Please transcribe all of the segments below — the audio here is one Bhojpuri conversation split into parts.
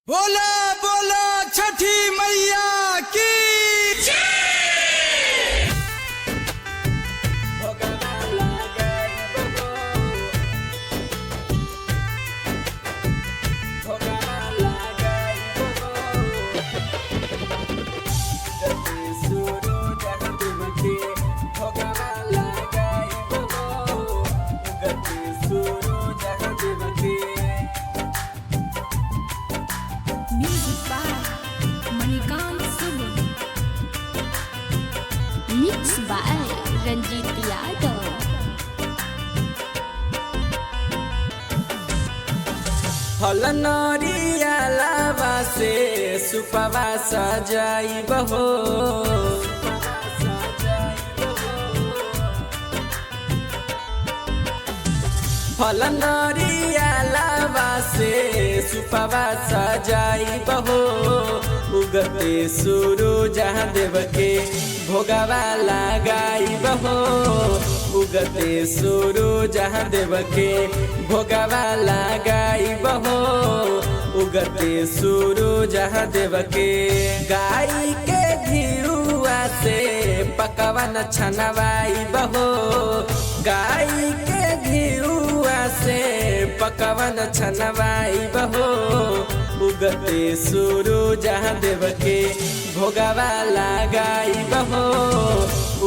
बोला बोला छठी मैया की Music by Manikant Sulu. Mixed by Ranjit Yadav. फल नरिया लावा से सुपवा सजाई बहो फल नरिया लावा से सुपवा सजाई बहो उगते सूरज देव के भोगवा लगाई बहो उगते सूरज देव के भोगवा लगाई बहो उगते सूरज देव के गाय के घिरुआ से पकवान छनवाई बहो गाय के घिरुआ से पकवान छनवाई बहो उगते सूरज देव के भोगवा लगाई बहो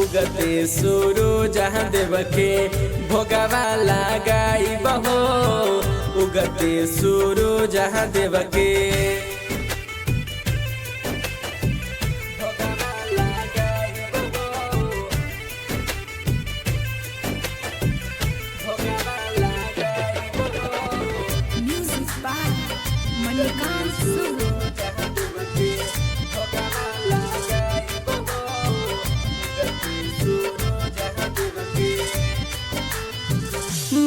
उगते सूरज देव के भोगवा लगाई बहो उगते सूरज देव के Music by Manikant Sulu.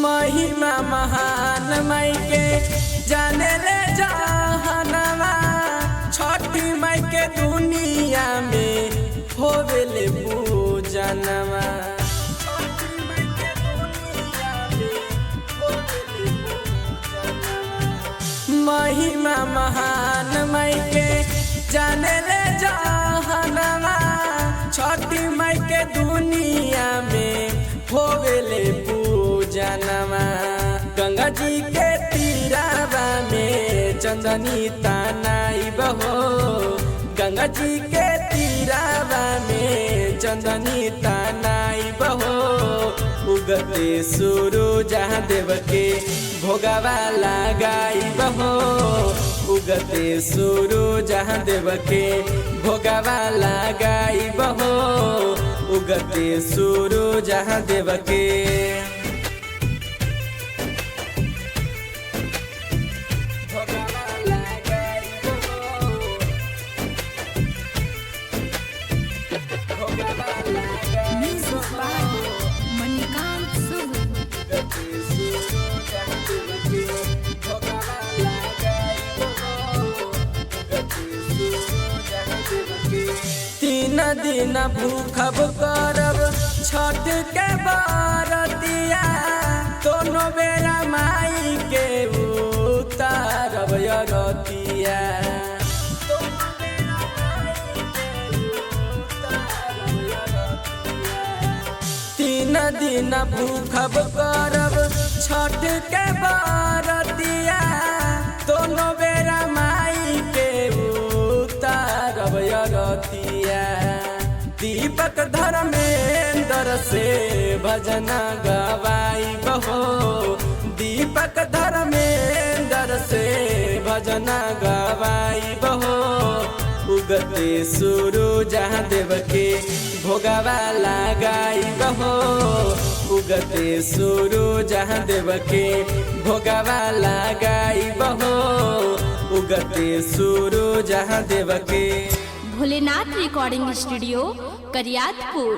महिमा महान माई के जाने ले जहानवा छठी माई के दुनिया में होवेले पूजनवा महिमा महान माई के जाने ले जहानवा छठी माई के दुनिया में होवेले पूजनवा गंगा जी के तीरावा में चंदनी तानाई बहो गंगा जी के तीरावा में चंदनी तानाई बहो उगते सूरज देव के भोगवा लगाई बहो उगते सूरज देव के भोगवा लगाई बहो उगते सूरज देव के Music by Manikant Sulu. तीन दिन भूखब करब छठ के बरतिया दोनों बेरा माई के उतारब यरतिया तीन दिन भूखब करब छठ के बरतिया दोनों बेरा माई के उतारब यरतिया दीपक धर्मेंद्र से भजन गवाई बहो दीपक धर्मेंद्र से भजन गवाई बहो उगते सूरज देव के भोगवा लगाई बहो उगते सूरज देव के भोगवा लगाई बहो उगते सूरज देव के भोलेनाथ रिकॉर्डिंग स्टूडियो करियातपुर।